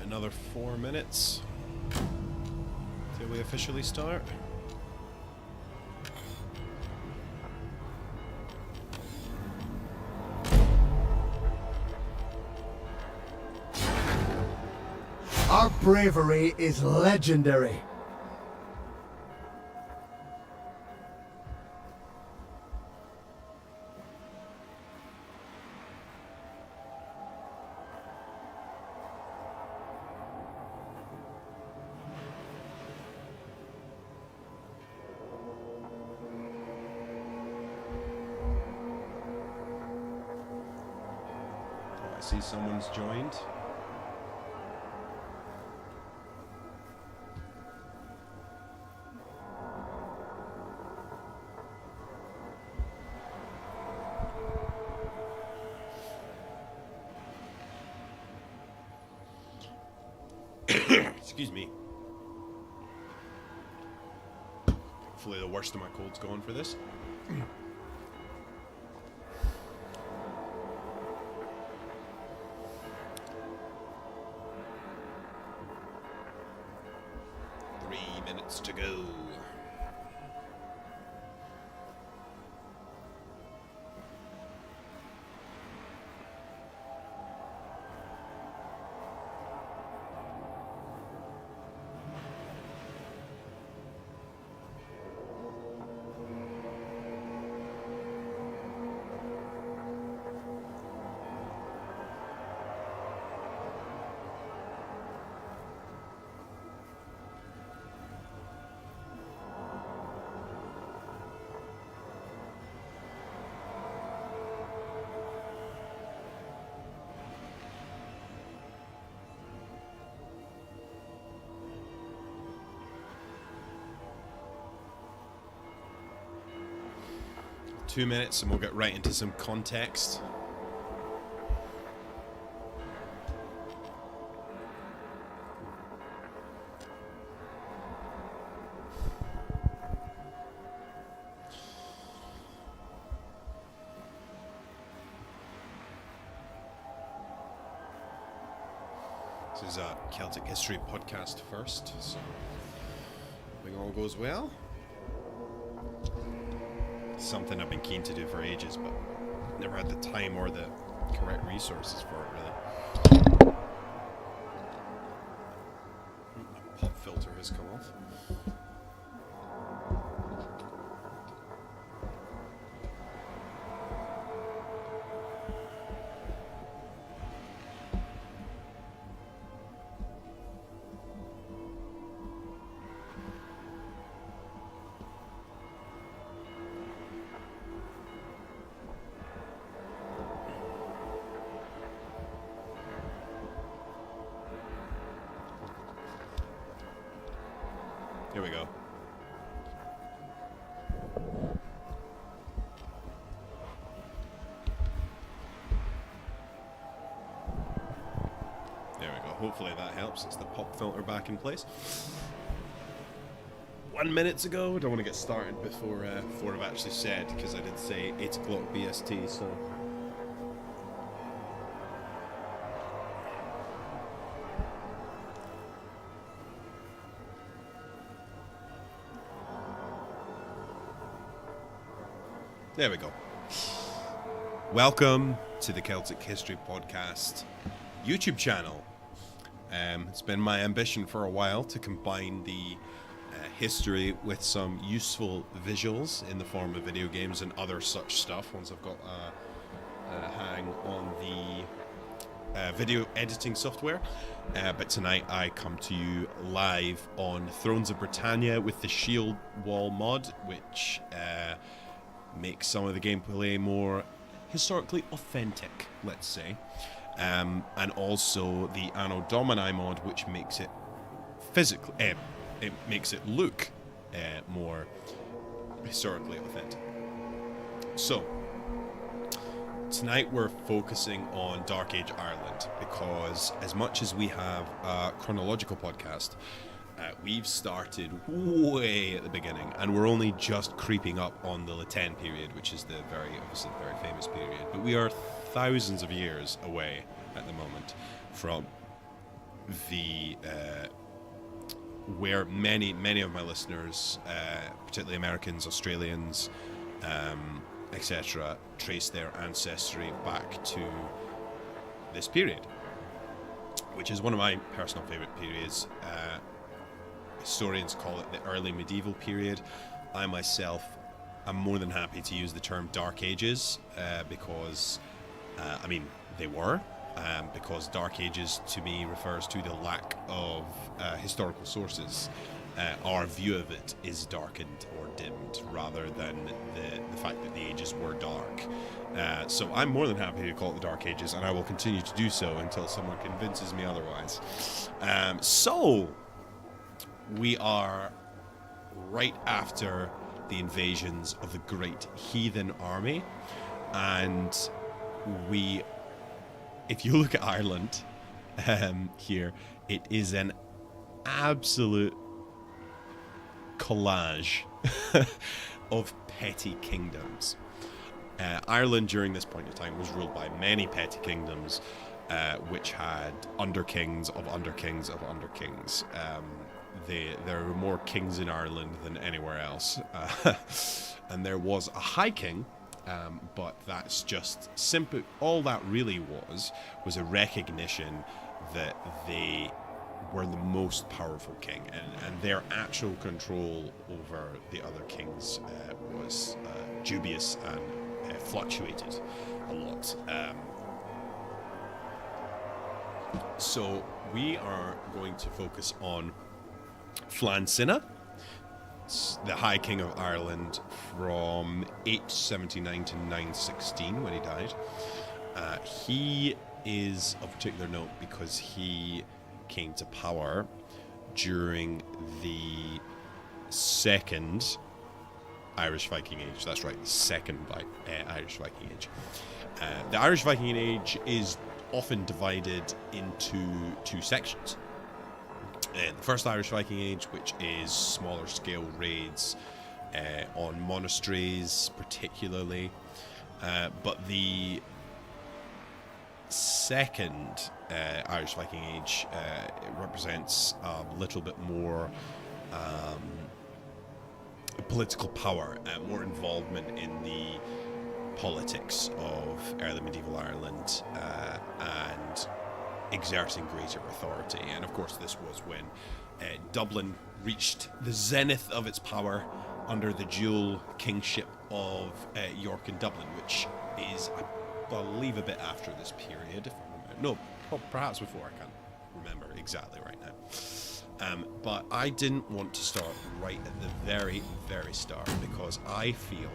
about another 4 minutes till we officially start. Our bravery is legendary. I see someone's joined. Excuse me. Hopefully the worst of my cold's gone for this. To go. Two minutes and we'll get right into some context. This is a Celtic History podcast first, so hoping all goes well. Something I've been keen to do for ages, but never had the time or the correct resources for it, really. My pop filter has come off. Here we go. There we go. Hopefully that helps. It's the pop filter back in place. 1 minute ago. Don't want to get started before I've actually said, because I did say 8 o'clock BST, so... There we go. Welcome to the Celtic History Podcast YouTube channel. It's been my ambition for a while to combine the history with some useful visuals in the form of video games and other such stuff once I've got a hang on the video editing software. But tonight I come to you live on Thrones of Britannia with the Shieldwall mod, which makes some of the gameplay more historically authentic, let's say, and also the Anno Domini mod, which makes it physically, it makes it look more historically authentic. So tonight we're focusing on Dark Age Ireland, because as much as we have a chronological podcast, we've started way at the beginning, and we're only just creeping up on the Latin period, which is the very famous period. But we are thousands of years away at the moment from the where many of my listeners, particularly Americans, Australians, etc., trace their ancestry back to this period, which is one of my personal favorite periods. Historians call it the early medieval period. I myself am more than happy to use the term Dark Ages because, I mean, they were. Because Dark Ages to me refers to the lack of historical sources. Our view of it is darkened or dimmed rather than the fact that the ages were dark. So I'm more than happy to call it the Dark Ages, and I will continue to do so until someone convinces me otherwise. So we are right after the invasions of the Great Heathen Army, and if you look at Ireland here, it is an absolute collage of petty kingdoms. Ireland during this point in time was ruled by many petty kingdoms, which had underkings of underkings of underkings. There were more kings in Ireland than anywhere else, and there was a high king. But that's just simply all that really was a recognition that they were the most powerful king, and their actual control over the other kings was dubious and fluctuated a lot. So we are going to focus on Flann Sinna, the High King of Ireland from 879 to 916 when he died. He is of particular note because he came to power during the Second Irish Viking Age. That's right, the Second Irish Viking Age. The Irish Viking Age is often divided into two sections. The First Irish Viking Age, which is smaller scale raids on monasteries particularly, but the Second Irish Viking Age represents a little bit more political power, more involvement in the politics of early medieval Ireland, and exerting greater authority. And of course this was when Dublin reached the zenith of its power under the dual kingship of York and Dublin, which is, I believe, a bit after this period, if I remember. No, perhaps before, I can't remember exactly right now. But I didn't want to start right at the very, very start, because I feel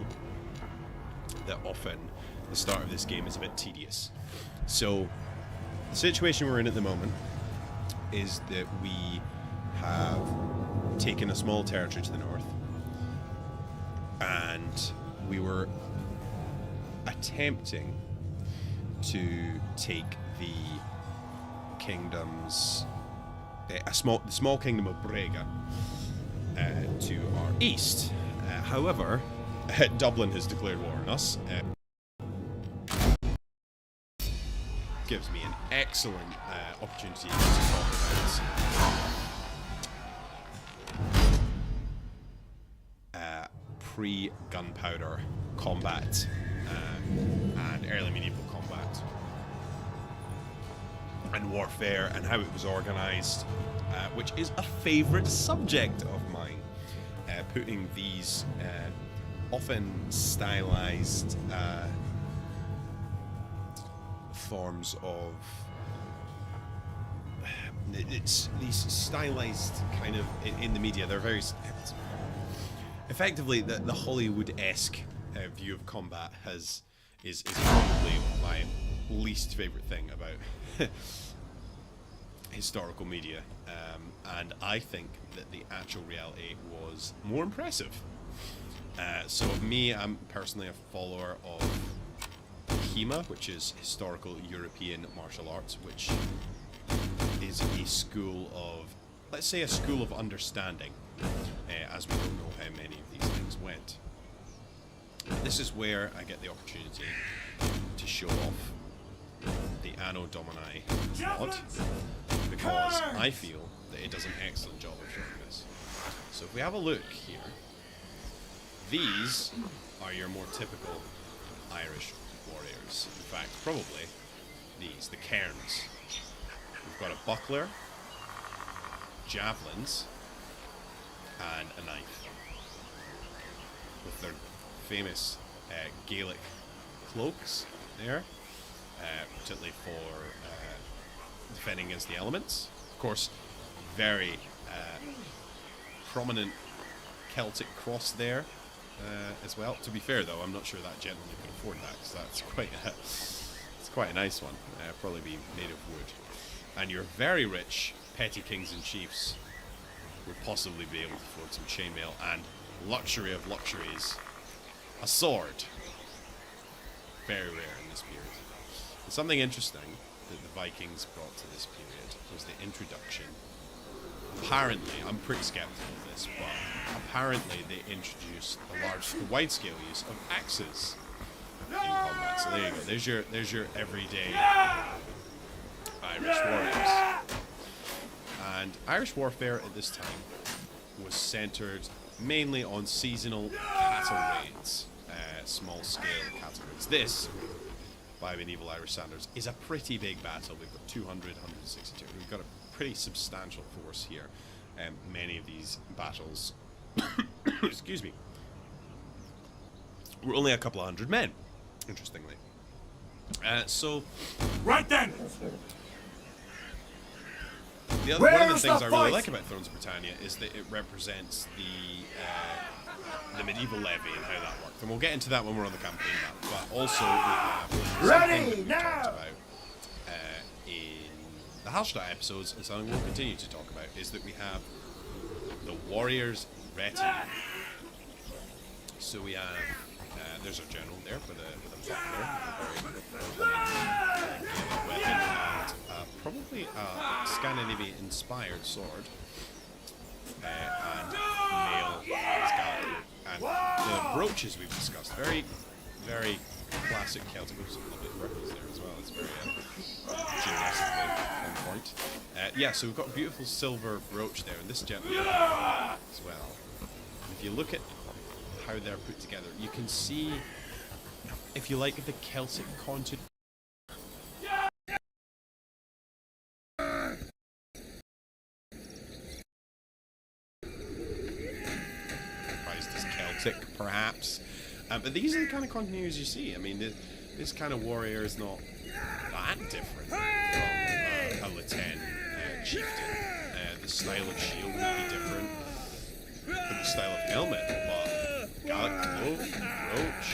that often the start of this game is a bit tedious. So the situation we're in at the moment is that we have taken a small territory to the north, and we were attempting to take the kingdoms, the small kingdom of Brega, to our east. However, Dublin has declared war on us. Gives me an excellent opportunity to talk about pre-gunpowder combat and early medieval combat and warfare and how it was organised, which is a favourite subject of mine. Putting these often stylised forms of it's these stylized kind of in the media, they're very effectively the Hollywood-esque view of combat is probably my least favorite thing about historical media, and I think that the actual reality was more impressive. So me, I'm personally a follower of HEMA, which is Historical European Martial Arts, which is a school of, let's say, a school of understanding, as we don't know how many of these things went. This is where I get the opportunity to show off the Anno Domini mod, because I feel that it does an excellent job of showing this. So if we have a look here, these are your more typical Irish warriors. In fact, probably these, the cairns. We've got a buckler, javelins, and a knife. With their famous Gaelic cloaks there, particularly for defending against the elements. Of course, very prominent Celtic cross there as well. To be fair, though, I'm not sure that gentleman could afford that, because that's quite a nice one. Probably be made of wood. And your very rich petty kings and chiefs would possibly be able to afford some chainmail and luxury of luxuries, a sword. Very rare in this period. And something interesting that the Vikings brought to this period was the introduction. Apparently, I'm pretty skeptical of this, but apparently they introduced the wide-scale use of axes in combat. So there you go. There's your everyday Irish warriors. And Irish warfare at this time was centered mainly on seasonal cattle raids, small-scale cattle raids. This, by medieval Irish standards, is a pretty big battle. We've got 200, 162. We've got a pretty substantial force here. Many of these battles, excuse me, were only a couple of hundred men, interestingly. So, right then. One of the things I really like about Thrones of Britannia is that it represents the medieval levy and how that worked. And we'll get into that when we're on the campaign map. But also we have something that we talked about in the Hallstatt episodes, and something we'll continue to talk about, is that we have the warriors' retinue. So we have there's our general there with a buckler, with a very weapon, and probably a Scandinavian-inspired sword, and mail skeleton. And the brooches we've discussed, very, very classic Celtic. We've a little bit of ripples there as well. It's very gymnastically on point. Yeah, so we've got a beautiful silver brooch there, and this gentleman as well. And if you look at how they're put together, you can see, if you like, the Celtic contour. Perhaps, but these are the kind of continuities you see. I mean, this kind of warrior is not that different from a Latin chieftain. The style of shield would be different from the style of helmet, but Gaelic cloak, brooch,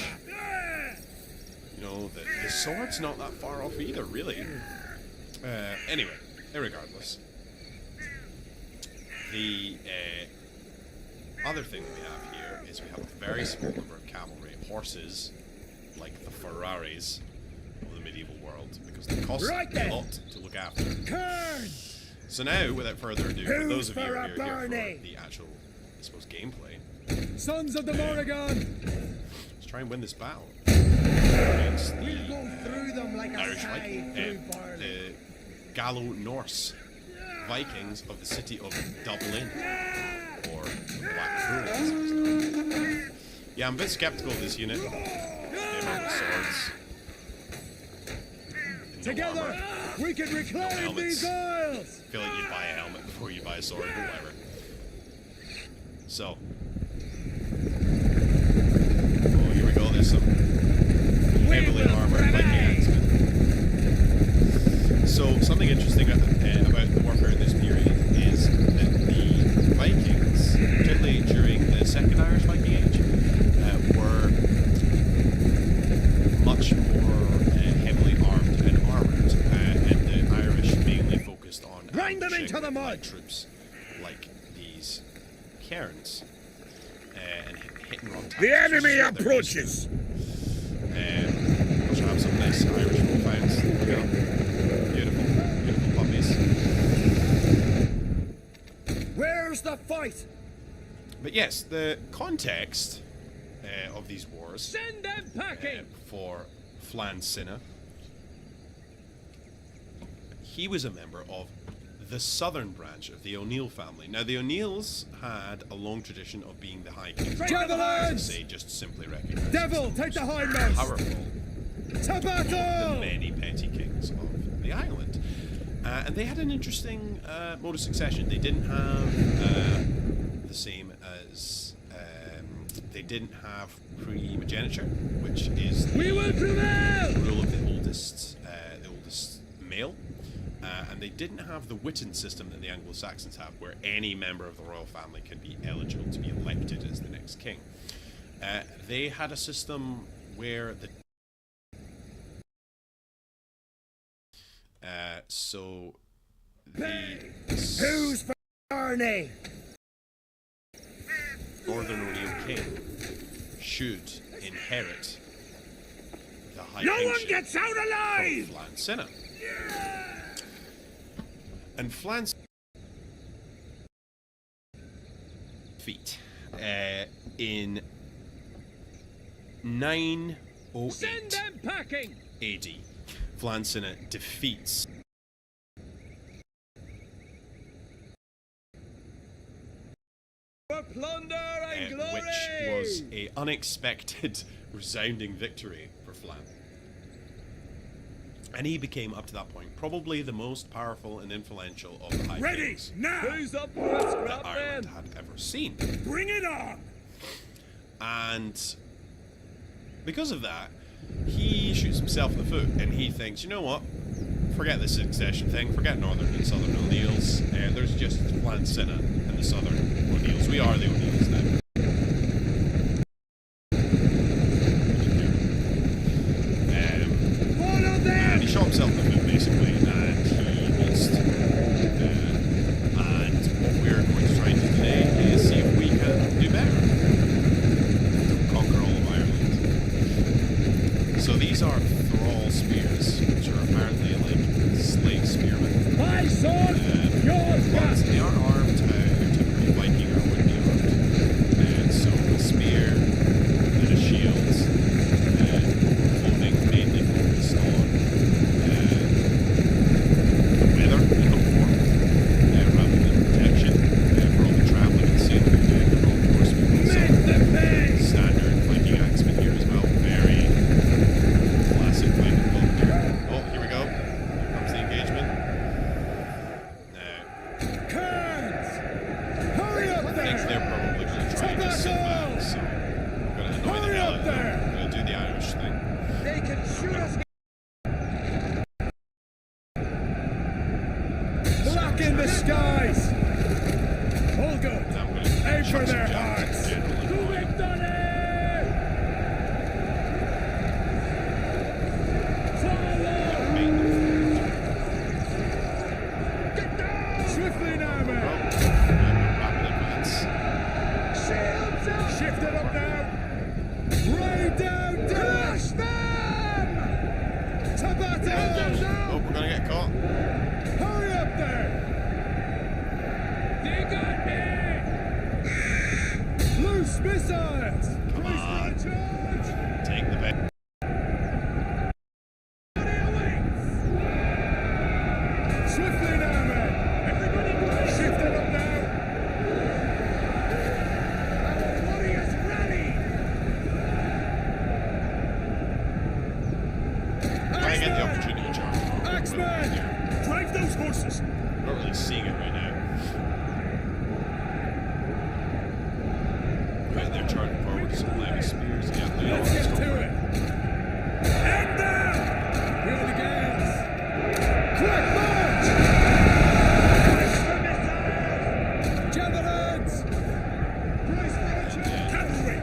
you know, the sword's not that far off either, really. Anyway, irregardless, the other thing we have here is we have a very small number of cavalry, horses, like the Ferraris of the medieval world, because they cost a lot to look after. So now, without further ado, for those of you who are here for the actual, I suppose, gameplay, Sons of the Morrigan, let's try and win this battle against the Irish Viking, the Gallo-Norse Vikings of the city of Dublin, or the Black Throne, as it's known. Yeah, I'm a bit skeptical of this unit. The amount of swords. together we can reclaim these isles! I feel like you'd buy a helmet before you buy a sword, but whatever. So. Oh, here we go. There's some heavily armored Viking axemen. So, something interesting about the warfare in this period is that the Vikings, particularly during the Second Irish Viking Age, were much more heavily armed and armoured, and the Irish mainly focused on grind them into the mud! Troops like these cairns, and hit and run tactics. The enemy approaches! Also have some nice Irish wolfhounds. There we go. Beautiful, beautiful puppies. Where's the fight? But yes, the context of these wars Send them packing! For Flann Sinna, he was a member of the southern branch of the O'Neill family. Now, the O'Neils had a long tradition of being the High Kings. Javelins! They just simply recognized Devil, take the hindmost! powerful To battle! the many petty kings of the island. And they had an interesting mode of succession. They didn't have the same as... they didn't have primogeniture, which is the We will prevail! rule of the oldest male. And they didn't have the Witten system that the Anglo-Saxons have, where any member of the royal family can be eligible to be elected as the next king. They had a system where the Who's for Arnie? Northern O'Neill king should inherit the high No one kingship gets out alive! from Flann Sinna. And Flann feat in 908 Send them packing! AD, Flann Sinna defeats For plunder and glory! which was a unexpected, resounding victory for Flann. And he became, up to that point, probably the most powerful and influential of the High Ready, Kings now! Who's up for a that scrap Ireland then? had ever seen. Bring it on! And because of that, he shoots himself in the foot, and he thinks, you know what? Forget this succession thing. Forget Northern and Southern O'Neils. There's just Flann Sinna and the Southern O'Neils. We are the O'Neils now. And he shot himself in the foot, basically, and he lost. And what we're going to try to do today is see if we can do better. Conquer all of Ireland. So these are thrall spears, which are apparently like slave spearmen. My sword! Yours, But they are armed how your typical Viking would be armed. So a spear and a shield, clothing mainly focused on weather and hope rather than protection for all the travelling and sailing you're doing. They're all horsemen. So standard Viking axemen here as well. Very classic Viking cloak here. Oh, here we go. Here comes the engagement. Hurry up I think there! they're probably going to try to sit back, so I'm going to annoy the Hurry hell up out of them. there! I'm going to do the Irish thing. They can shoot us! Black in the skies! All good! And I'm going to Aim for chuck some their jabs at hearts! the general and To annoy him. victory! Forward! Bait them. Get down! Swiftly now, Oh, man! rapid advance. Shields up! Shift it up now! Rain down! Crush them! To battle! Oh, we're going to get caught. Hurry up there! They got me! Loose missiles! Come on. Charge! Take the bait. Swiftly now, men! Everybody shift it up now! Our warriors rally! Try to get the opportunity to charge. Axeman! Drive those horses! I'm not really seeing it right now. Right, they're charging forward to some heavy spears. Yeah, they Let's all get go to for it! End them! Here are the gangs! Quick march! Brace for missiles! Javelins! Brace for the cavalry!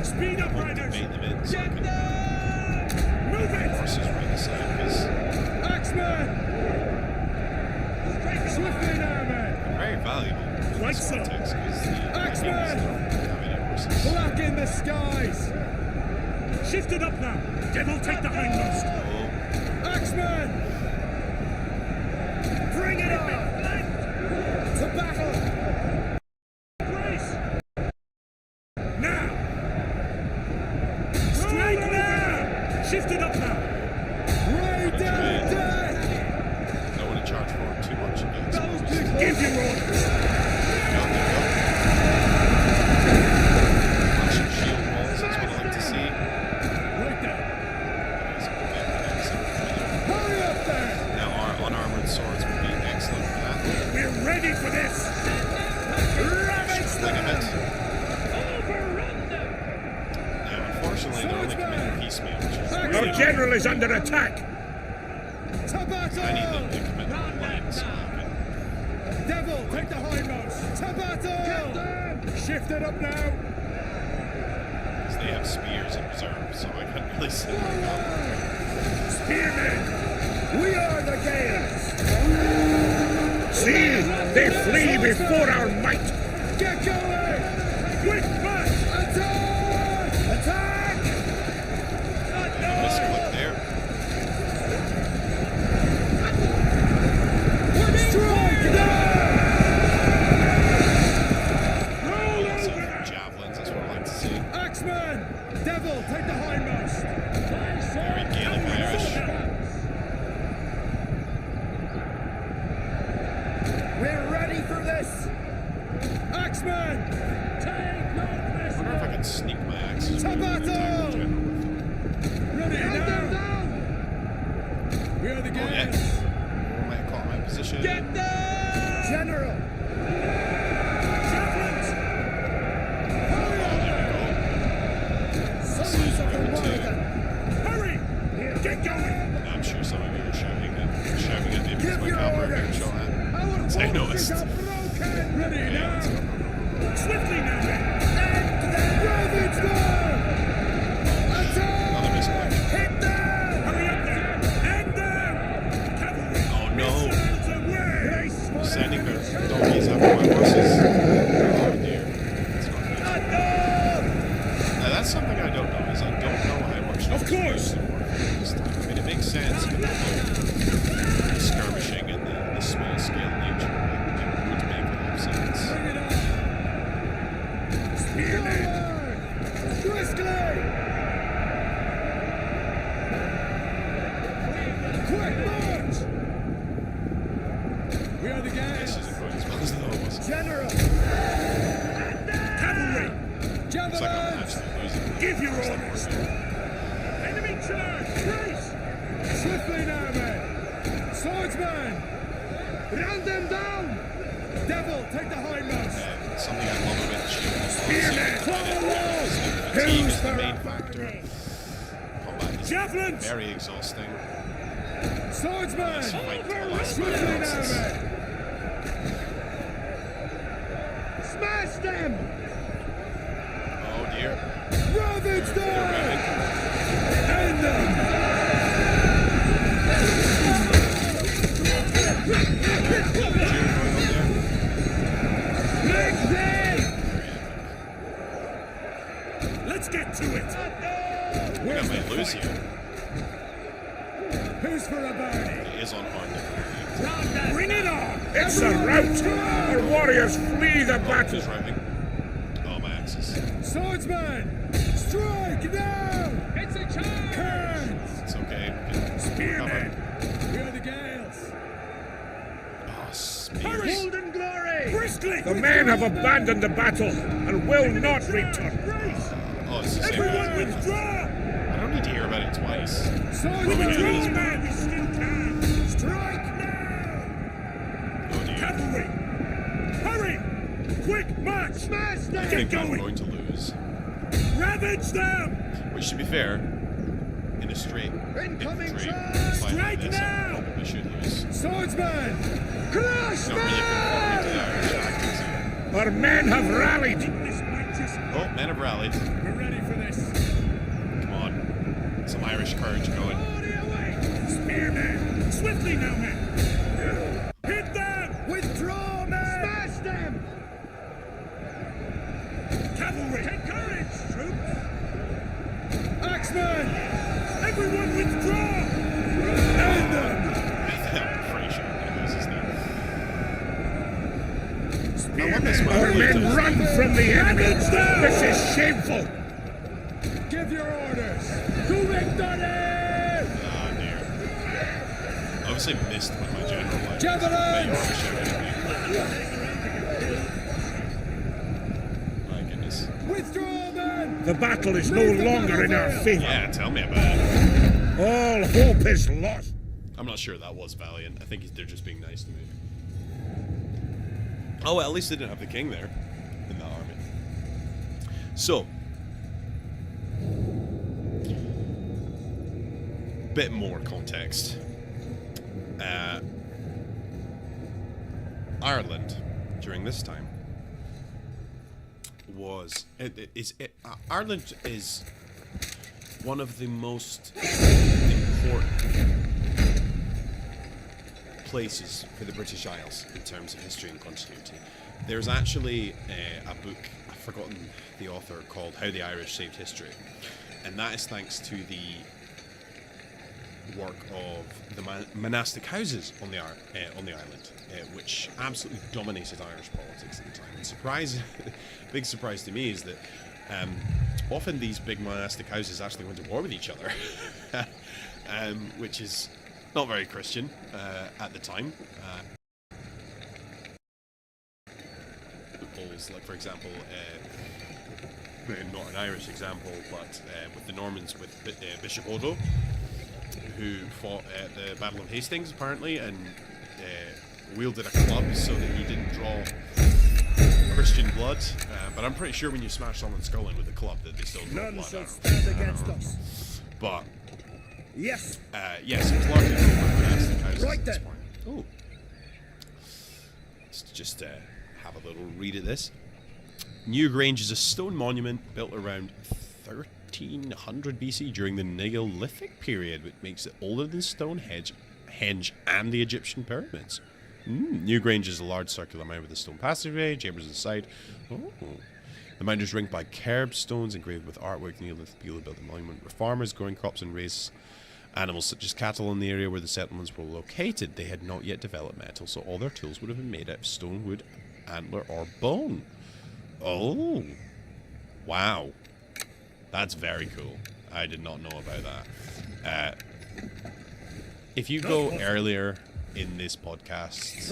Speed up, riders! Bait them in so I Get can them! Move it! horses right this side because Axeman! Swiftly now, men! very valuable in Right this so. context because the Vikings Axeman! don't have any horses. Black in the skies! Shift it up now! Devil, take the hindmost! Oh, Axeman! Bring it on! To battle! Brace! Now! Strike now! Shift it up now! Rain down death! don't want to charge forward too much and get exposed. Give your orders. There we go. Flashing shield walls, that's what I like to see. Right there. Hurry up there! Now our unarmored swords would be excellent for that. We're ready for this. Shuffling a bit. Overrun them. Now unfortunately they're only committing piecemeal, which is Our general is under attack. To battle! I need them to commit the line so I can... Devil, take the hindmost! To battle! Shift it up now. Because they have spears in reserve, so I can't really sit like that. Spearmen. We are the Gales! See, they flee before our might. Get going! Quick march. Attack! Attack! Misclick there. Strike down! Lots of javelins, that's what I like to see. Axeman! Devil, take the hindmost! Very Gaelic Irish. We're ready for this! Axeman! I wonder if I can sneak my axes. To with the battle! general with them. Ready now! We are the Oh, yeah. Gales! I might call my position. Get them! General! Javelins! Sons of the Morgan! Hurry. Get going. I'm sure some of you are shouting at me because Give my your cavalry orders. being shot at. Our As I forces noticed. are broken! Ready Yeah, now! let's go. Swiftly now, men. Ravage them! Attack! Another misclick. Hit them! Hurry up there. End them. Cavalry. Oh no. Missiles away. Sending their donkeys after my horses. Oh dear. That's not good. Now that's something I don't know, is I don't know how much Of course. the warfare this time. I mean, it makes sense with the skirmishing and the small scale nature. It would make a lot of sense. Bring it on! Spearmen. Forward! Briskly! Quick march! We are the This Gales! isn't going as well as I thought it was. General! Cavalry. Looks like I'm Javelins! actually losing. Give your First orders. time. Enemy charge. Brace. Swiftly now, men! Swordsman! Run them down! Devil, take the hindmost! Something I love about Shieldwall. Spearmen. Fatigue is the main factor. Combat is Javelins. very exhausting. Swordsman! This fight to the last Swiftly now, minute. men! Smash them! Oh dear. Ravage They're them! ravaged. End them! Cheering going on there. Make them! Let's get to it. I might lose here. Who's for a bounty? It is on hard difficulty. Bring it on. It's a rout. Our warriors flee the battle. Just routing. Oh, my axes. Swordsman! Strike now! It's a charge! Hands! It's okay. We can Spearmen. We are the Gales! Oh, spears. Golden glory. Briskly. The men have abandoned the battle and will not return. Oh, it's the same Everyone guy. withdraw. I don't need to hear about it twice. Swordsman! Withdraw, men. We still can. Strike now! Oh dear. Cavalry. Hurry. Quick march. Smash them. I Get think I'm going. going to lose. Ravage them. Which, to be fair, in a straight Incoming infantry charge! fight like Strike this, I now! probably should lose. Swordsman! Crush Not really conforming to the Irish tactics here. Our men have rallied. This might just. Oh, men have rallied. We're ready for this. Come on. Some Irish courage going. Spearmen. Swiftly now, men. Hit them. Withdraw, men! Smash them. Cavalry. Take courage, troops. Axeman! Everyone withdraw. End them! I'm pretty sure I'm going to lose this now. I won Spearmen. this one. Our men run from the enemy. This is shameful. Give your orders! To victory! Oh dear. Obviously missed when my general like Javelins! made a shot at me. The battle is no longer in our favor. Yeah, tell me about it. All hope is lost. I'm not sure that was valiant. I think they're just being nice to me. Oh, well, at least they didn't have the king there in that army. So, bit more context. Ireland during this time was Ireland is one of the most important places for the British Isles in terms of history and continuity. There's actually a book, I've forgotten the author, called How the Irish Saved History, and that is thanks to the work of the monastic houses on the island, which absolutely dominated Irish politics at the time. And big surprise to me is that often these big monastic houses actually went to war with each other, which is not very Christian at the time. Like, for example, not an Irish example, but with the Normans with Bishop Odo, who fought at the Battle of Hastings, apparently, and wielded a club so that he didn't draw Christian blood. But I'm pretty sure when you smash someone's skull in with a club that they still draw blood. None shall stand against us. But yes, it's largely monastic houses at this point. Oh, let's just have a little read of this. Newgrange is a stone monument built around 1300 BC during the Neolithic period, which makes it older than Stonehenge and the Egyptian pyramids. Newgrange is a large circular mound with a stone passageway, chambers inside. Oh. The mound is ringed by curved stones engraved with artwork. The Neolithic people built a monument where farmers growing crops and raised animals such as cattle in the area where the settlements were located. They had not yet developed metal, so all their tools would have been made out of stone, wood, antler, or bone. Oh, wow. That's very cool. I did not know about that. If you go earlier in this podcast,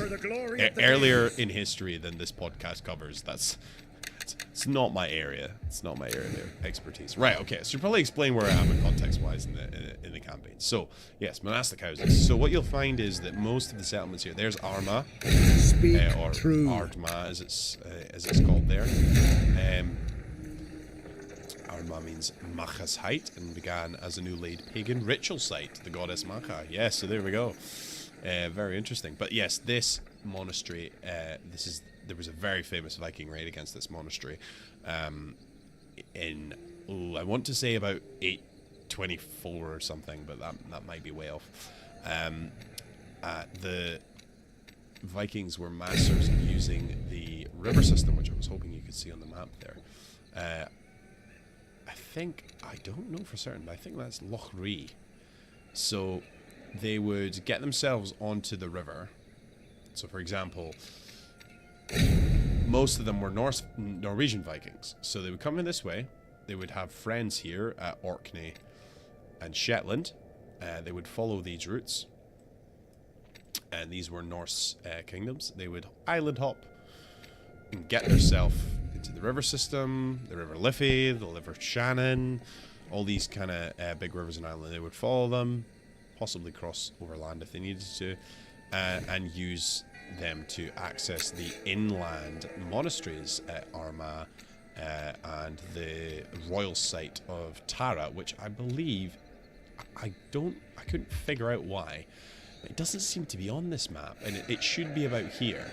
earlier in history than this podcast covers, it's not my area. It's not my area of expertise. Right, okay, so you'll probably explain where I am in context-wise in the campaign. So, yes, monastic houses. So what you'll find is that most of the settlements here, there's Armagh, or Ardmagh as it's called there. Armagh means Macha's height and began as a new laid pagan ritual site, the goddess Macha. Yes, so there we go. Very interesting. But yes, this monastery, there was a very famous Viking raid against this monastery in, I want to say about 824 or something, but that might be way off. The Vikings were masters of using the river system, which I was hoping you could see on the map there. I don't know for certain, but I think that's Loch Ree. So they would get themselves onto the river. So, for example, most of them were Norwegian Vikings. So they would come in this way. They would have friends here at Orkney and Shetland. They would follow these routes. And these were Norse kingdoms. They would island hop and get themselves into the river system, the River Liffey, the River Shannon, all these kind of big rivers in Ireland. They would follow them, possibly cross over land if they needed to, and use them to access the inland monasteries at Armagh and the royal site of Tara, which I believe, I couldn't figure out why. It doesn't seem to be on this map, and it should be about here.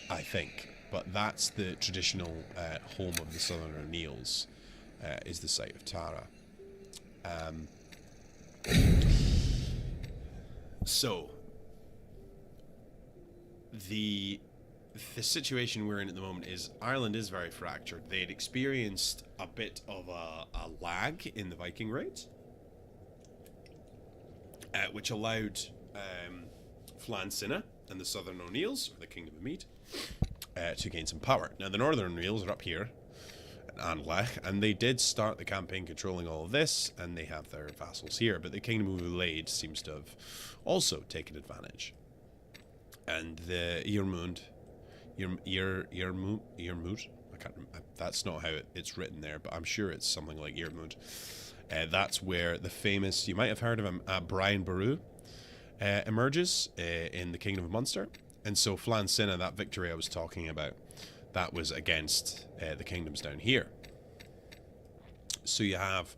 I think, but that's the traditional home of the Southern O'Neils, is the site of Tara. So, the situation we're in at the moment is Ireland is very fractured. They had experienced a bit of a lag in the Viking raids, which allowed Flann Sinna and the Southern O'Neils, or the Kingdom of Mide, to gain some power. Now, the Northern O'Neils are up here at Anlech, and they did start the campaign controlling all of this, and they have their vassals here, but the Kingdom of Mide seems to have also taken advantage. And the Yermut. I can't remember. That's not how it's written there, but I'm sure it's something like Yermut. That's where the famous, you might have heard of him, Brian Boru emerges in the Kingdom of Munster. And so Flann Sinna, that victory I was talking about, that was against the kingdoms down here. So you have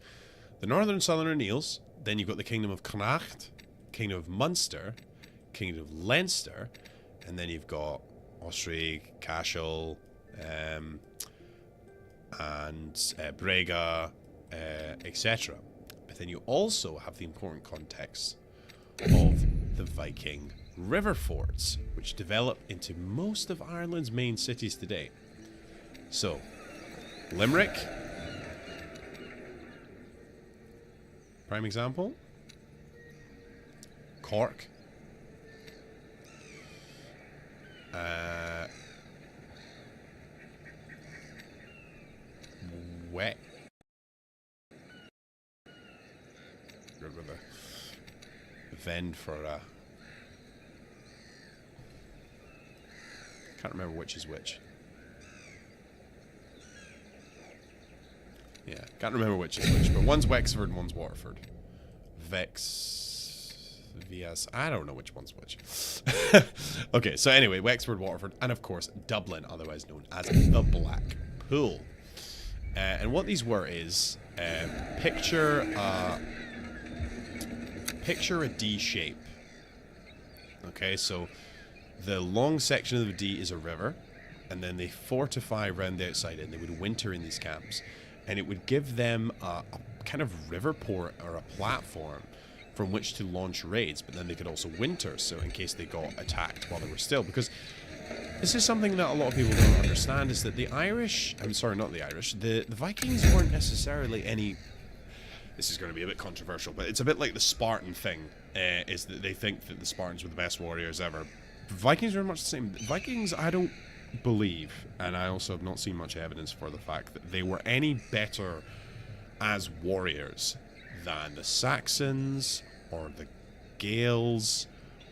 the Northern and Southern O'Neils, then you've got the Kingdom of Connacht, Kingdom of Munster, Kingdom of Leinster, and then you've got Osric, Cashel, and Brega, etc. But then you also have the important context of the Viking river forts, which develop into most of Ireland's main cities today. So, Limerick, prime example. Cork, Wet. Remember the Vend for can't remember which is which. Yeah, can't remember which is which, but one's Wexford and one's Waterford. VS, I don't know which one's which. Okay, so anyway, Wexford, Waterford, and of course Dublin, otherwise known as the Black Pool. And what these were is picture a D shape. Okay, so the long section of the D is a river, and then they fortify around the outside, and they would winter in these camps, and it would give them a kind of river port or a platform from which to launch raids, but then they could also winter, so in case they got attacked while they were still. Because this is something that a lot of people don't understand, is that the Irish, I'm sorry, not the Irish, the Vikings weren't necessarily any, this is going to be a bit controversial, but it's a bit like the Spartan thing, is that they think that the Spartans were the best warriors ever. Vikings are much the same. Vikings, I don't believe, and I also have not seen much evidence for the fact that they were any better as warriors than the Saxons, or the Gaels,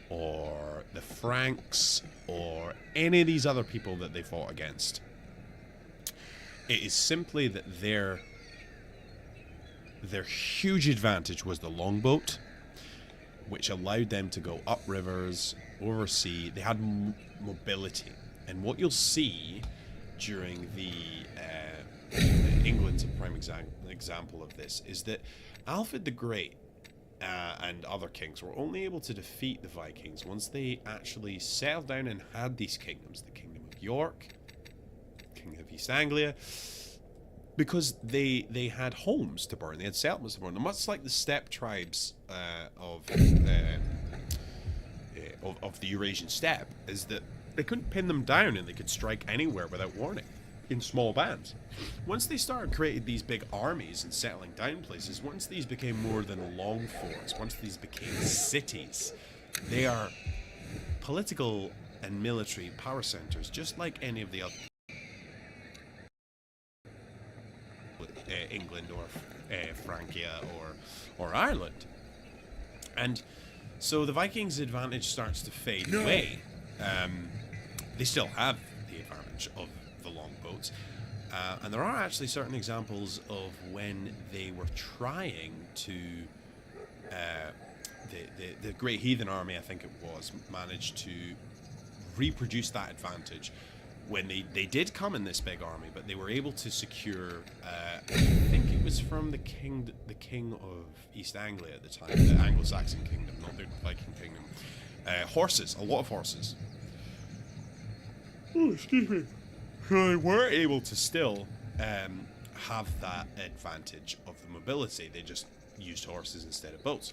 or the Franks, or any of these other people that they fought against. It is simply that their huge advantage was the longboat, which allowed them to go up rivers, over sea. They had mobility. And what you'll see during the England's a prime example of this, is that Alfred the Great and other kings were only able to defeat the Vikings once they actually settled down and had these kingdoms, the Kingdom of York, Kingdom of East Anglia, because they had homes to burn, they had settlements to burn. And much like the steppe tribes of the Eurasian steppe, is that they couldn't pin them down and they could strike anywhere without warning, in small bands. Once they started creating these big armies and settling down places, once these became more than long forts, once these became cities, they are political and military power centers, just like any of the other England or Francia or Ireland. And so the Vikings' advantage starts to fade away. They still have the advantage of the longboats, and there are actually certain examples of when they were trying to the Great Heathen Army, I think it was, managed to reproduce that advantage when they did come in this big army, but they were able to secure I think it was from the king of East Anglia at the time, the Anglo-Saxon kingdom, not the Viking kingdom, horses, a lot of horses. Oh, excuse me. They were able to still have that advantage of the mobility. They just used horses instead of boats.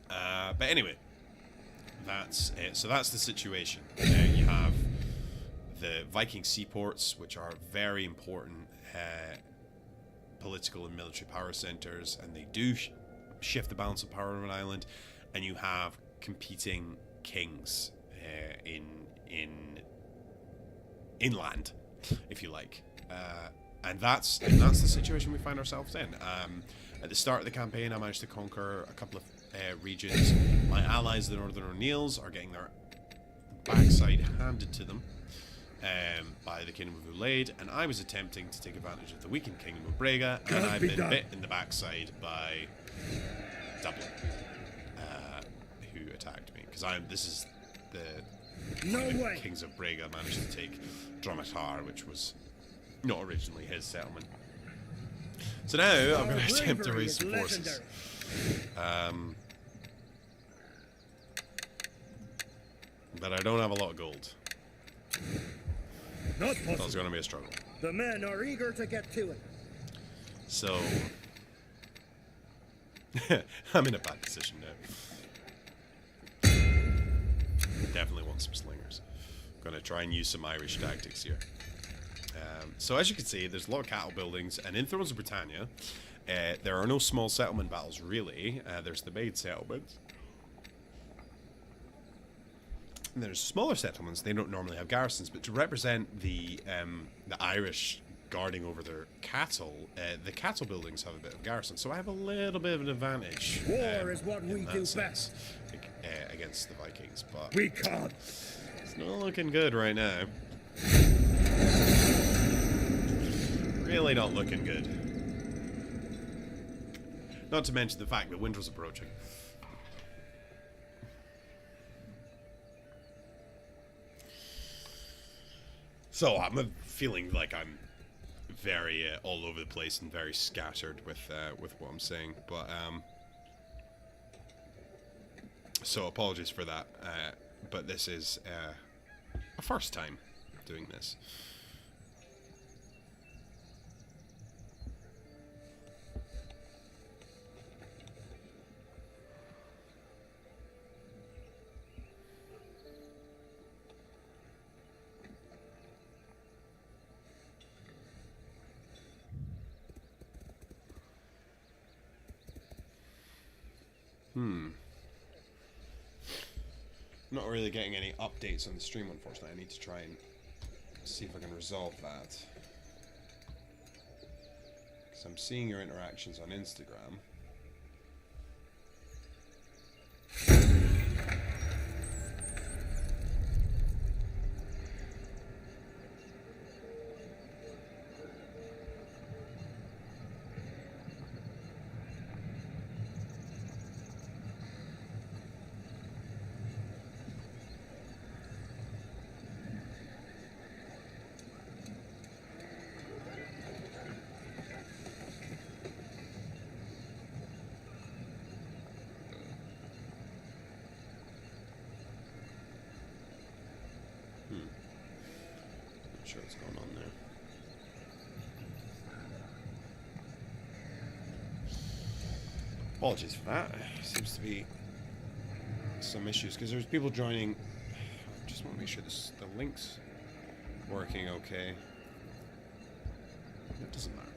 But anyway, that's it. So that's the situation. You have the Viking seaports, which are very important political and military power centers, and they do shift the balance of power on an island. And you have competing kings inland, if you like, and that's the situation we find ourselves in. At the start of the campaign, I managed to conquer a couple of regions. My allies, the Northern O'Neils, are getting their backside handed to them by the Kingdom of Mide, and I was attempting to take advantage of the weakened Kingdom of Brega, and I've been bit in the backside by Dublin, who attacked me, because this is the Kings of Brega managed to take Dromatar, which was not originally his settlement. So now I'm going to attempt to raise some forces. But I don't have a lot of gold. Not possible. So it's going to be a struggle. The men are eager to get to it. So I'm in a bad position now. Definitely want some slingers. Going to try and use some Irish tactics here. So as you can see, there's a lot of cattle buildings, and in Thrones of Britannia, there are no small settlement battles really. There's the Mide settlement. And there's smaller settlements. They don't normally have garrisons, but to represent the Irish guarding over their cattle, the cattle buildings have a bit of garrison. So I have a little bit of an advantage. War is what we do best against the Vikings, but we can't. It's not looking good right now. Really not looking good. Not to mention the fact that winter's approaching. So I'm feeling like I'm very all over the place and very scattered with what I'm saying, but so apologies for that. But this is a first time doing this. Not really getting any updates on the stream, unfortunately. I need to try and see if I can resolve that. Because I'm seeing your interactions on Instagram. Not sure what's going on there. Apologies for that. Seems to be some issues because there's people joining. I just want to make sure the link's working okay. It doesn't matter.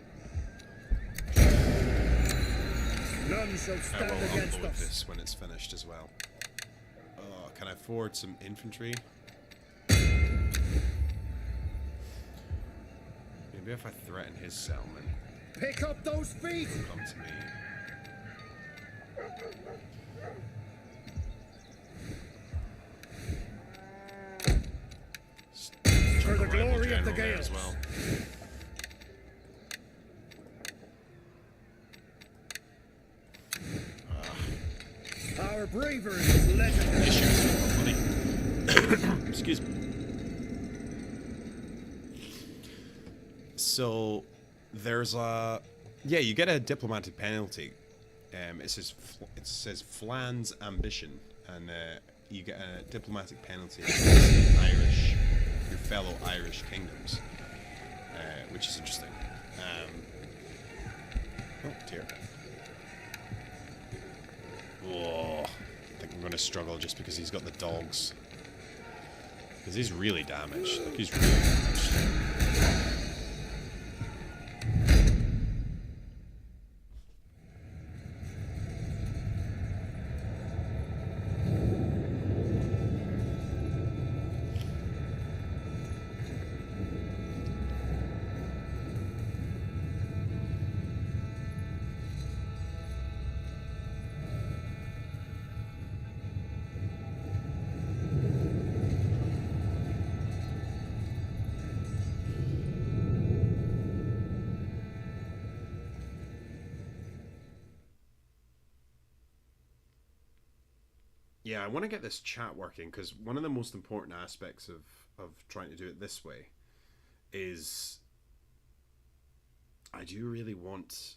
None shall stand I will against upload us. this when it's finished as well. Oh, can I forward some infantry? Maybe if I threaten his settlement, Pick up those feet. he'll come to me. For the glory of the Gales Gales. as well. Our bravery is legendary. Issues. Excuse me. So there's a you get a diplomatic penalty. It says Flann's ambition, and you get a diplomatic penalty against your fellow Irish kingdoms, which is interesting. Oh dear. Whoa. I think I'm going to struggle just because he's got the dogs. Because he's really damaged. Like, he's really damaged. yeah, I want to get this chat working, because one of the most important aspects of trying to do it this way is I do really want...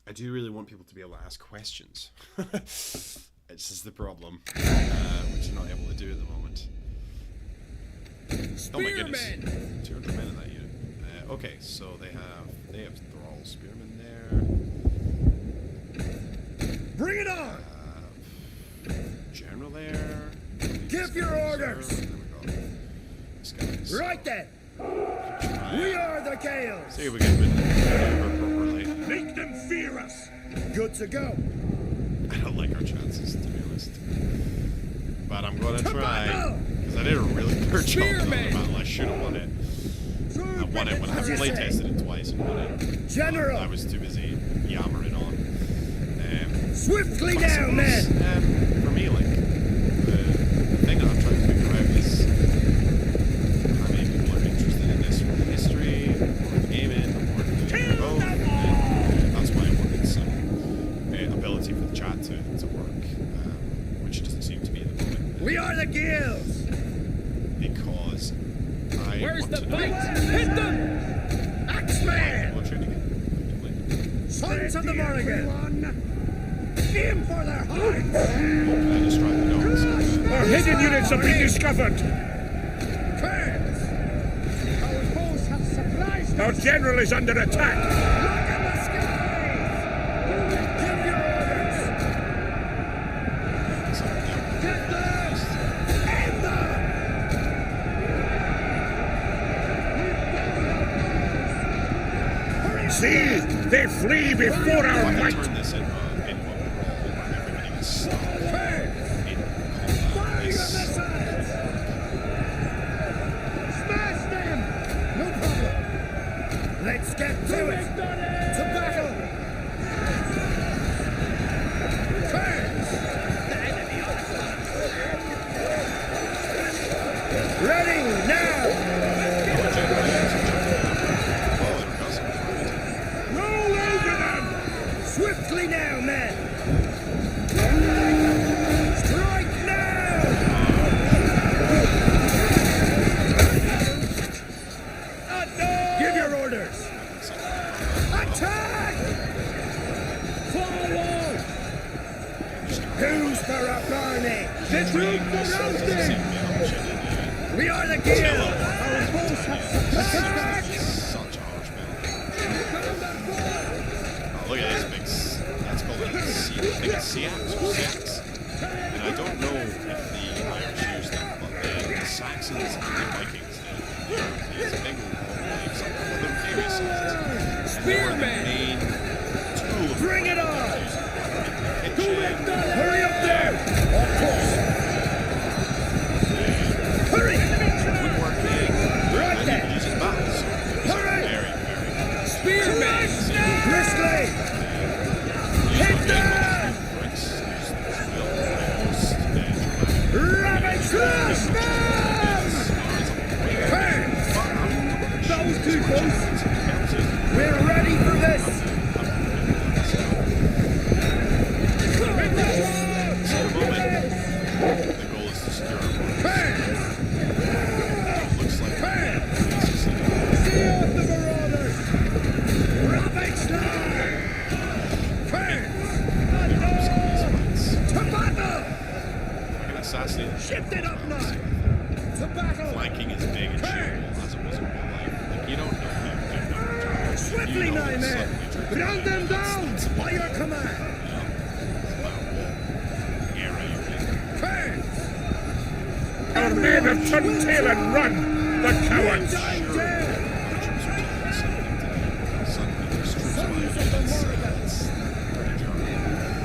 I do really want people to be able to ask questions. This is the problem, which I'm not able to do at the moment. Spearmen! Oh my goodness, 200 men in that unit. Okay, so they have thrall spearmen there. Bring it on! General there. Give your orders! There we go. This guy's... Right then! We are the Gales! See if we can maneuver properly. Make them fear us! Good to go! I don't like our chances, to be honest. But I'm gonna try, because I did a really poor job on the battle. I should have won it. I won it when I playtested it twice and won it. General! I was too busy yammering on. Swiftly But I now, suppose, men! for me, like, the thing that I'm trying to figure out is how many people are interested in this from the history, or the gaming, or the both. That's why I wanted some ability for the chat to work, which doesn't seem to be at the moment. We are the Gales! Because I Where's want the to know. fight? Hit them! Axeman! We'll trade again. Sons of the Morrigan! Aim for their hearts! I destroyed the dogs. Our hidden units have been discovered! Kurds! Our foes have surprised Our us! general is under attack! Look at the skies! Give your orders! Get them! Aim them! See! They flee before our I'm going to might! turn this into a brawl where everybody can stop in Fire combat. your missiles! Smash them! No problem! Let's get to it! To battle! Kurds! Ready now! Roll over them! Swiftly now, men! Strike now! Give your orders! Attack! Forward! Who's for a burning? The troops around them! We are the Gale! Our foes have attack! Such a harsh battle. Oh, look at this big... That's called a Seax or Seax. And I don't know if the Irish used them, but the Saxons and the Vikings did. These big old waves, they're very sized. Spearmen! Main tool of Bring it on! kitchen. Hurry up there! Of course! Hurry! Woodworking. Right And there! using battles. So Hurry! very, very Spearmen! Briskly! Hit them! Ravage them! That was too close! We're ready for this! The goal is to secure our borders. Looks like See off the marauders! Ravage them! To battle! assassinate. Shift it up now! To battle! Flanking is big and Shieldwall as it was in real life. Like, you don't know how Swiftly, you know my men! Run them down! By your command! Kurds! Our men have turned tail and run! The cowards! Down dead!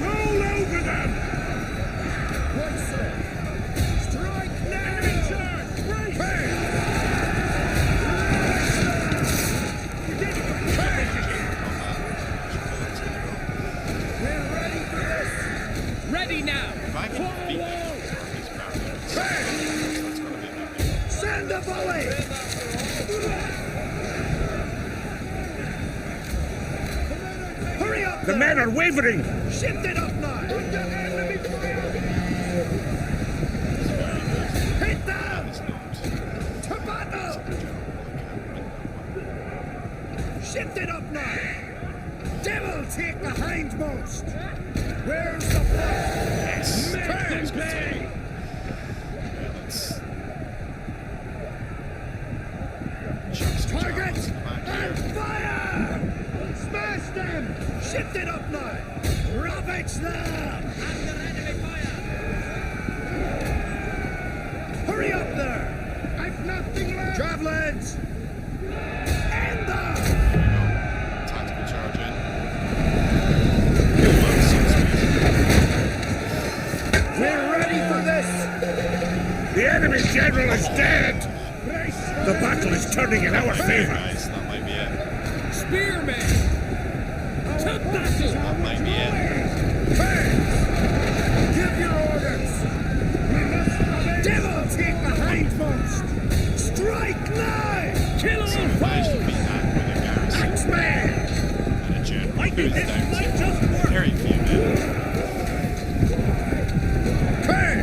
Roll over them! Right, sir! Strike now! We're ready for this! Ready now! If I can defeat these barriers, that's going to be a big deal. Send a volley! The men are wavering! Shift it up now! Under enemy fire! Hit them! To battle! Shift it up now! Devil take the hindmost! Where's the Yes. Turn play! Target! And fire! Smash them! Shift it up now! Ravage them! Under enemy fire! Hurry up there! I've nothing left! Javelins! End them! Tactical charge in. We're ready for this! The enemy general is dead! The battle is turning in our favor! Guys, that might be it. Spearmen! To battle! That might be it. Give your orders! Devil take the hindmost! Strike now! Kill all So we managed to beat that with a garrison Axeman! and a general who is This down might to just work! very few men. Turn!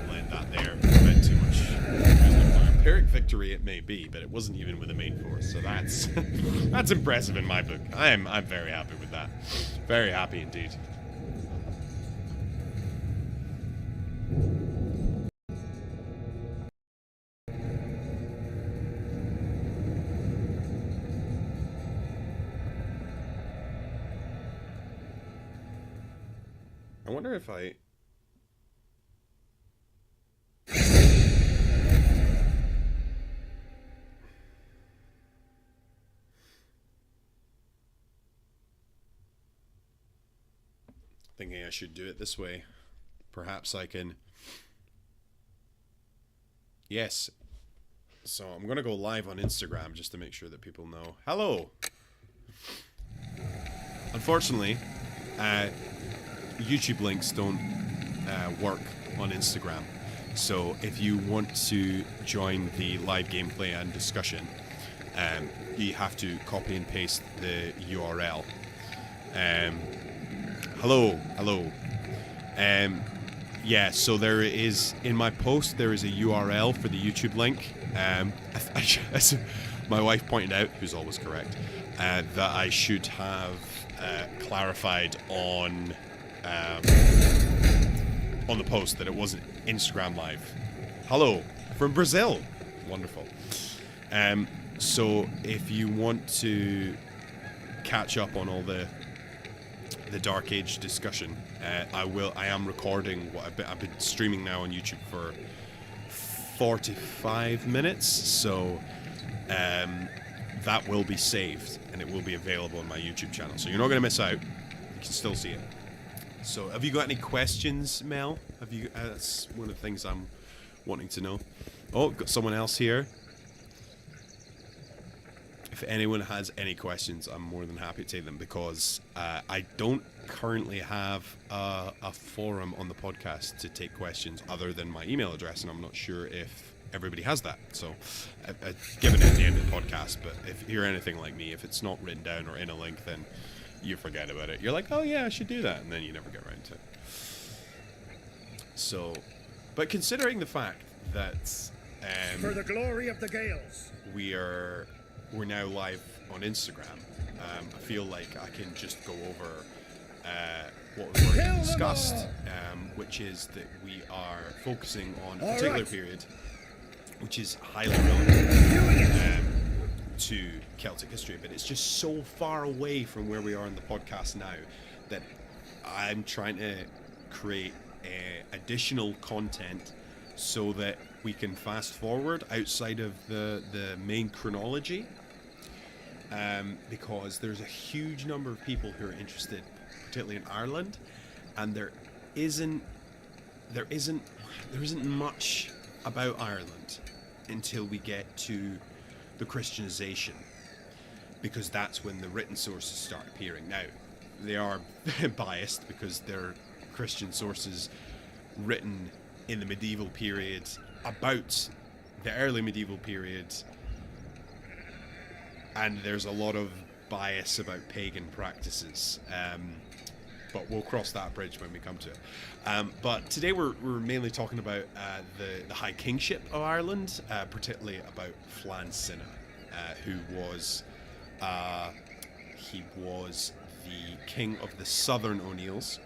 Land that there. A bit too much friendly fire. Pyrrhic victory it may be, but it wasn't even with a main force, so that's that's impressive in my book. I'm very happy with that. Very happy indeed. I wonder if I... Thinking I should do it this way. Perhaps I can... Yes. So I'm going to go live on Instagram just to make sure that people know. Hello! Unfortunately, YouTube links don't work on Instagram. So if you want to join the live gameplay and discussion, you have to copy and paste the URL. Hello. Yeah, so there is, in my post, there is a URL for the YouTube link. As my wife pointed out, who's always correct, that I should have clarified on the post that it wasn't Instagram Live. Hello, from Brazil. Wonderful. So if you want to catch up on all the Dark Age discussion, I am recording what I've been streaming now on YouTube for 45 minutes, so that will be saved and it will be available on my YouTube channel. So you're not going to miss out. You can still see it. So have you got any questions, Mel? Have you? That's one of the things I'm wanting to know. Oh, got someone else here. If anyone has any questions, I'm more than happy to take them, because I don't currently have a forum on the podcast to take questions other than my email address, and I'm not sure if everybody has that. So I've given it at the end of the podcast, but if you're anything like me, if it's not written down or in a link, then you forget about it. You're like, oh yeah, I should do that, and then you never get around to it. So, but considering the fact that For the glory of the Gales. we're now live on Instagram, I feel like I can just go over what we've already discussed, which is that we are focusing on a particular period which is highly relevant to Celtic history, but it's just so far away from where we are in the podcast now that I'm trying to create additional content so that we can fast forward outside of the main chronology, because there's a huge number of people who are interested, particularly in Ireland, and there isn't much about Ireland until we get to the Christianization, because that's when the written sources start appearing. Now, they are biased because they're Christian sources written in the medieval period, about the early medieval period, and there's a lot of bias about pagan practices. But we'll cross that bridge when we come to it. But today we're mainly talking about the High Kingship of Ireland, particularly about Flann Sinna, who was the king of the Southern O'Neils,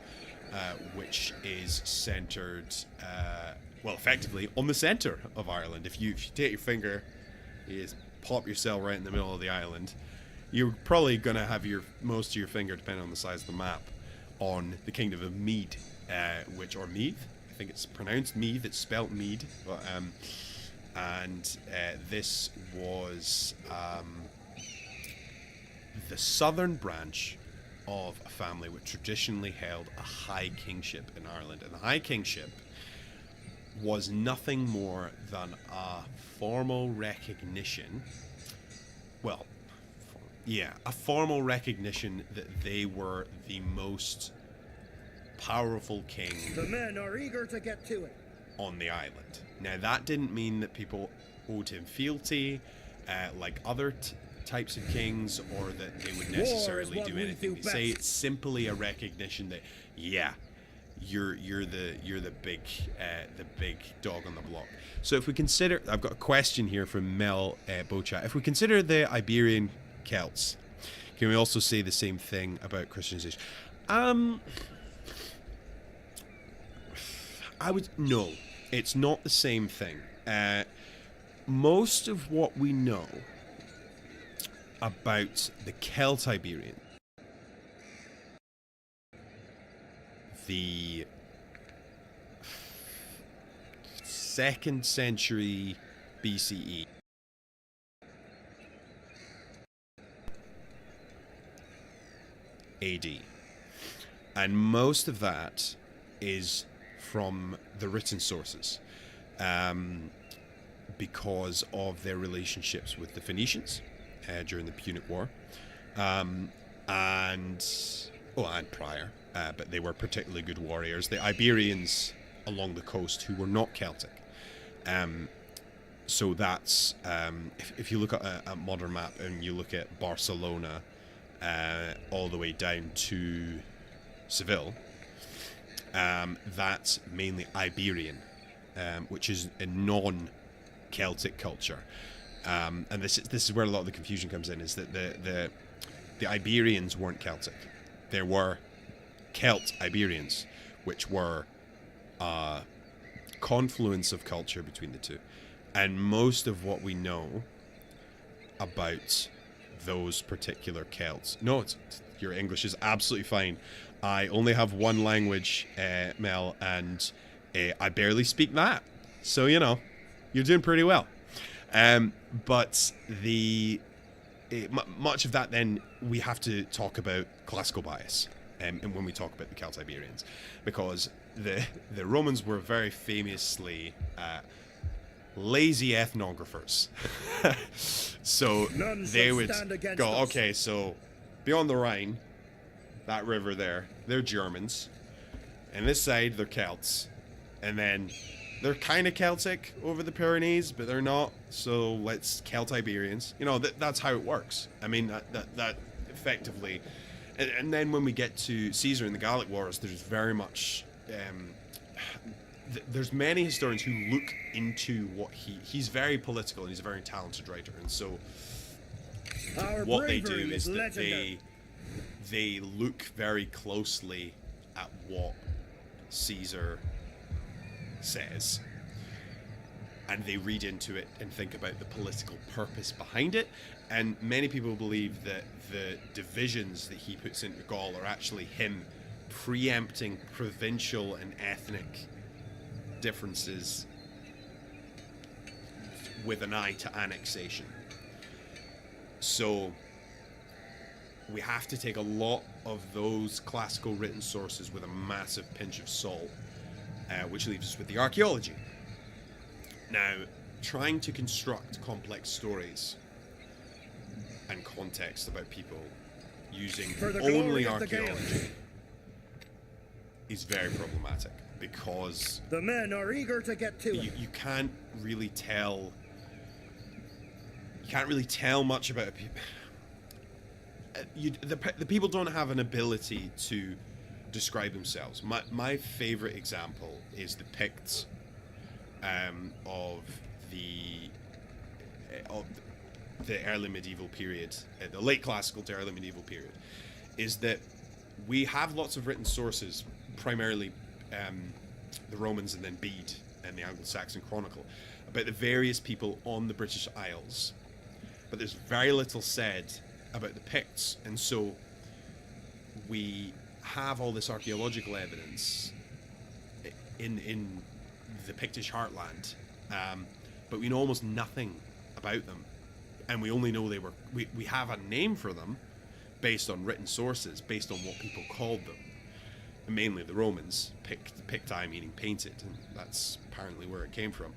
which is centered, effectively on the center of Ireland. If you take your finger, you just pop yourself right in the middle of the island, you're probably going to have most of your finger, depending on the size of the map, on the Kingdom of Mide, or Meath. I think it's pronounced Meath. It's spelt Mead. But, this was the southern branch of a family which traditionally held a high kingship in Ireland. And the high kingship was nothing more than a formal recognition. A formal recognition that they were the most powerful king. The men are eager to get to it. On the island. Now, that didn't mean that people owed him fealty, like other types of kings, or that they would necessarily do anything. They say it's simply a recognition that, you're the big dog on the block. So if we consider, I've got a question here from Mel Bochat. If we consider the Iberian Celts, can we also say the same thing about Christianization? No, it's not the same thing. Most of what we know about the Celt Iberian, the 2nd century BCE, AD, and most of that is from the written sources, because of their relationships with the Phoenicians during the Punic War, and prior, but they were particularly good warriors. The Iberians along the coast who were not Celtic. So that's, if you look at a modern map and you look at Barcelona all the way down to Seville, that's mainly Iberian, which is a non-Celtic culture. And this is where a lot of the confusion comes in, is that the Iberians weren't Celtic. There were Celt Iberians, which were a confluence of culture between the two. And most of what we know about those particular Celts... No, your English is absolutely fine. I only have one language, Mel, and I barely speak that. So, you're doing pretty well. But much of that, then, we have to talk about classical bias, and when we talk about the Celt Iberians, because the Romans were very famously lazy ethnographers. So they would go, okay, so beyond the Rhine, that river there, they're Germans, and this side they're Celts, and then they're kind of Celtic over the Pyrenees, but they're not, so let's Celt Iberians. That's how it works. I mean, that effectively... And then when we get to Caesar and the Gallic Wars, there's very much... there's many historians who look into what he's very political, and he's a very talented writer, and so what they do is that they look very closely at what Caesar says, and they read into it and think about the political purpose behind it. And many people believe that the divisions that he puts into Gaul are actually him preempting provincial and ethnic differences with an eye to annexation. So we have to take a lot of those classical written sources with a massive pinch of salt, which leaves us with the archaeology. Now, trying to construct complex stories and context about people using only archaeology is very problematic, because the men are eager to get to it. You can't really tell much about a people. the people don't have an ability to describe themselves. My favorite example is the Picts of the early medieval period, the late classical to early medieval period, is that we have lots of written sources, primarily the Romans and then Bede and the Anglo-Saxon Chronicle, about the various people on the British Isles, but there's very little said about the Picts, and so we have all this archaeological evidence in the Pictish heartland, but we know almost nothing about them, and we only know we have a name for them based on written sources, based on what people called them, mainly the Romans. Picti meaning painted, and that's apparently where it came from.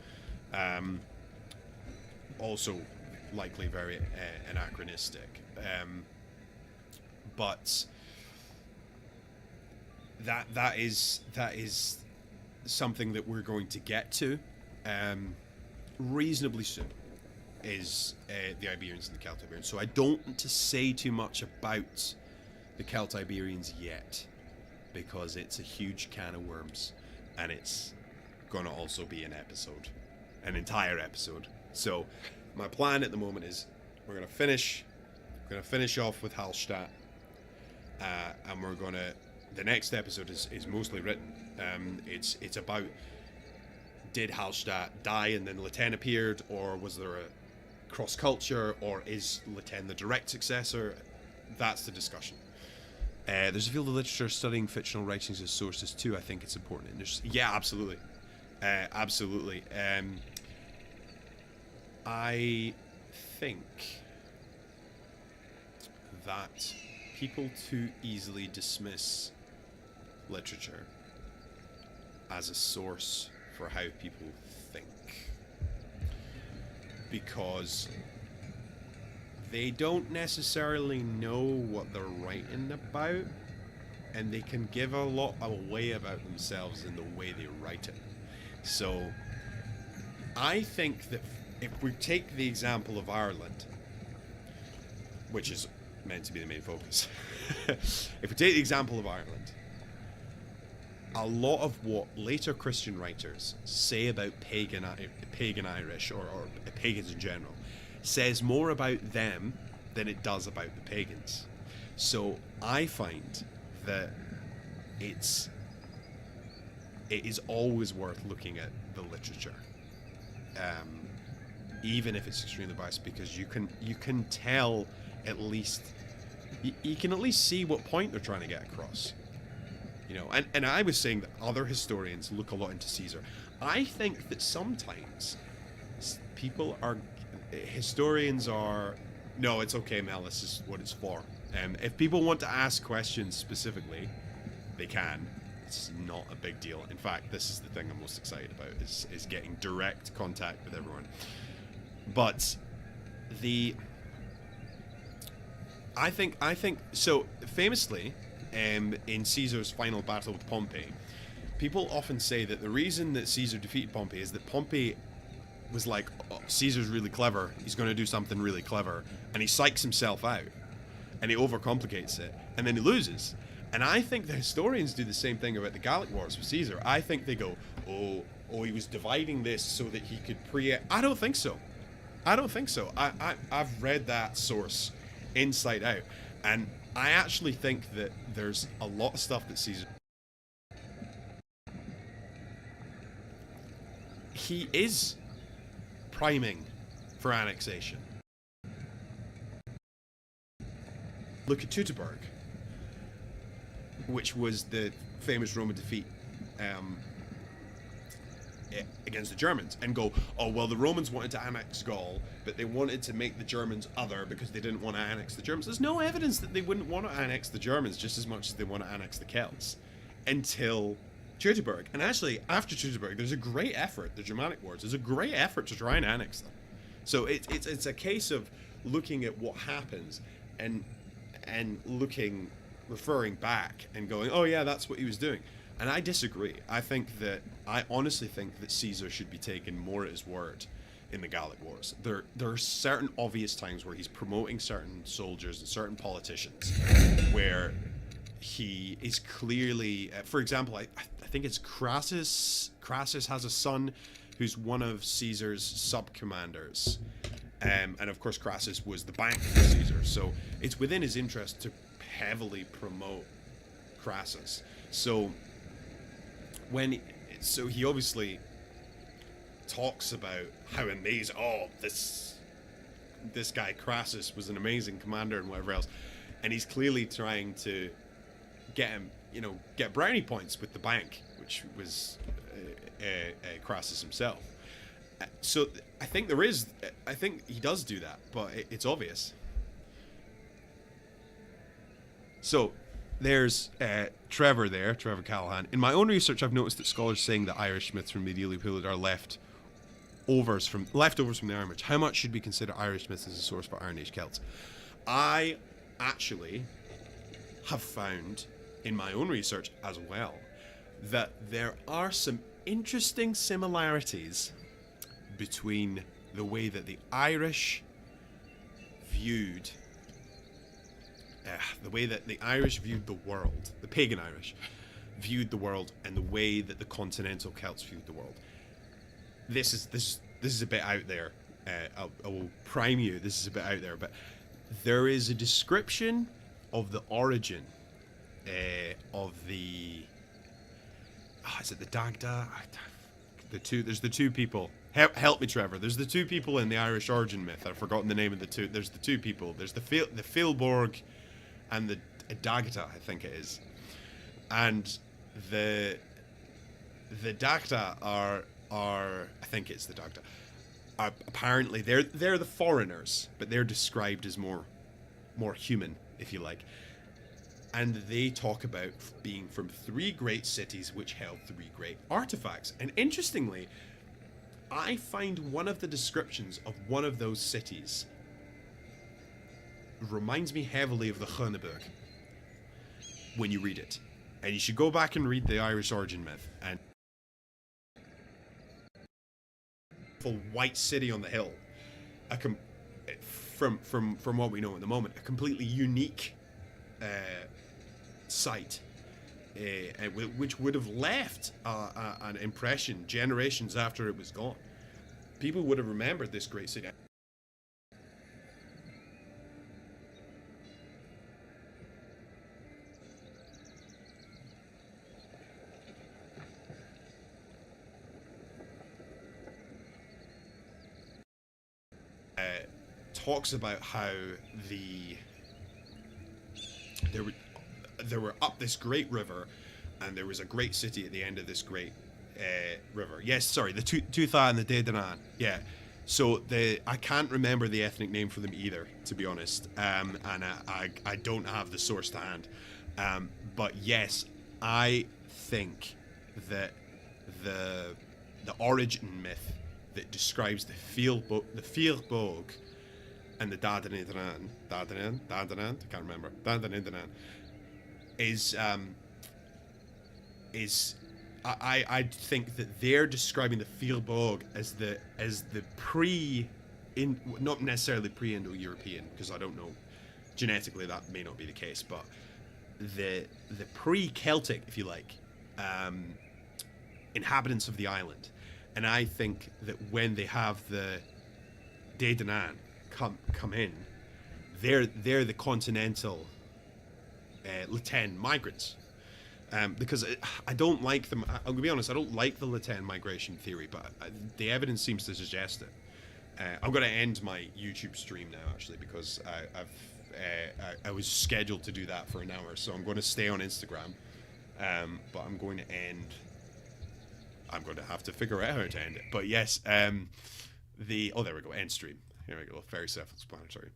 Also likely very anachronistic, but that is something that we're going to get to reasonably soon, is the Iberians and the Celtiberians. So I don't want to say too much about the Celtiberians yet, because it's a huge can of worms, and it's going to also be an entire episode. So my plan at the moment is we're going to finish off with Hallstatt, and the next episode is mostly written. It's about, did Hallstatt die and then Leten appeared, or was there a cross culture, or is Leten the direct successor? That's the discussion. There's a field of literature studying fictional writings as sources too. I think it's important. Yeah, absolutely, absolutely. I think that people too easily dismiss literature as a source for how people think, because they don't necessarily know what they're writing about, and they can give a lot away about themselves in the way they write it. So I think that if we take the example of Ireland, which is meant to be the main focus, if we take the example of Ireland, a lot of what later Christian writers say about pagan Irish, or pagans in general, says more about them than it does about the pagans. So I find that it is always worth looking at the literature, even if it's extremely biased, because you can tell at least, you can at least see what point they're trying to get across. You know, and I was saying that other historians look a lot into Caesar. I think that sometimes historians are, no, it's okay, Mel, this is what it's for. If people want to ask questions specifically, they can. It's not a big deal. In fact, this is the thing I'm most excited about, is getting direct contact with everyone. But I think so famously, in Caesar's final battle with Pompey, people often say that the reason that Caesar defeated Pompey is that Pompey was like, oh, Caesar's really clever, he's going to do something really clever, and he psychs himself out, and he overcomplicates it, and then he loses. And I think the historians do the same thing about the Gallic Wars with Caesar. I think they go, oh, he was dividing this so that he could I don't think so. I've read that source inside out, and I actually think that there's a lot of stuff that Caesar, he is priming for annexation. Look at Teutoburg, which was the famous Roman defeat against the Germans, and go, oh, well, the Romans wanted to annex Gaul, but they wanted to make the Germans other because they didn't want to annex the Germans. There's no evidence that they wouldn't want to annex the Germans just as much as they want to annex the Celts until Teutoburg. And actually, after Teutoburg, there's a great effort, the Germanic Wars, there's a great effort to try and annex them. So it's a case of looking at what happens and referring back and going, oh yeah, that's what he was doing. And I disagree. I honestly think that Caesar should be taken more at his word, in the Gallic Wars. There are certain obvious times where he's promoting certain soldiers and certain politicians, where he is clearly, for example, I think it's Crassus. Crassus has a son who's one of Caesar's sub-commanders. And of course Crassus was the bank for Caesar, so it's within his interest to heavily promote Crassus. So he obviously talks about how amazing, this guy Crassus was an amazing commander and whatever else, and he's clearly trying to get him, get brownie points with the bank, which was Crassus himself. So I think he does do that, but it's obvious. So there's Trevor Callahan. In my own research, I've noticed that scholars saying that Irish myths from medieval period are leftovers from the Iron Age. How much should we consider Irish myths as a source for Iron Age Celts? I actually have found in my own research as well that there are some interesting similarities between the way that the Irish viewed the world, the pagan Irish viewed the world, and the way that the continental Celts viewed the world. This is a bit out there. I will prime you. This is a bit out there, but there is a description of the origin of the. Is it the Dagda? There's the two people. Help me, Trevor. There's the two people in the Irish origin myth. I've forgotten the name of the two. There's the two people. There's the Filborg and the Dagda, I think it is. And the Dagda are I think it's the Dagda. Apparently they're the foreigners, but they're described as more human, if you like. And they talk about being from 3 great cities which held 3 great artifacts. And interestingly, I find one of the descriptions of one of those cities reminds me heavily of the Chunneberg when you read it. And you should go back and read the Irish origin myth. And a white city on the hill, from what we know at the moment, a completely unique site, which would have left an impression generations after it was gone. People would have remembered this great city. Talks about how there were up this great river, and there was a great city at the end of this great river. Yes, sorry, the Tutha and the Dedanan. Yeah. So I can't remember the ethnic name for them either, to be honest. And I don't have the source to hand. But yes, I think that the origin myth that describes the Filborg and the Dadanan, I can't remember, Dadanan, is I think that they're describing the Filborg as the not necessarily pre-Indo-European, because I don't know, genetically that may not be the case, but the pre-Celtic, if you like, inhabitants of the island. And I think that when they have the Dedanan come in, they're the continental Latin migrants, because I don't like them. I'm gonna be honest, I don't like the Latin migration theory, but the evidence seems to suggest it. I'm gonna end my YouTube stream now, actually, because I was scheduled to do that for an hour, so I'm going to stay on Instagram, but I'm going to have to figure out how to end it. But yes, there we go, end stream. Here we go, very self-explanatory.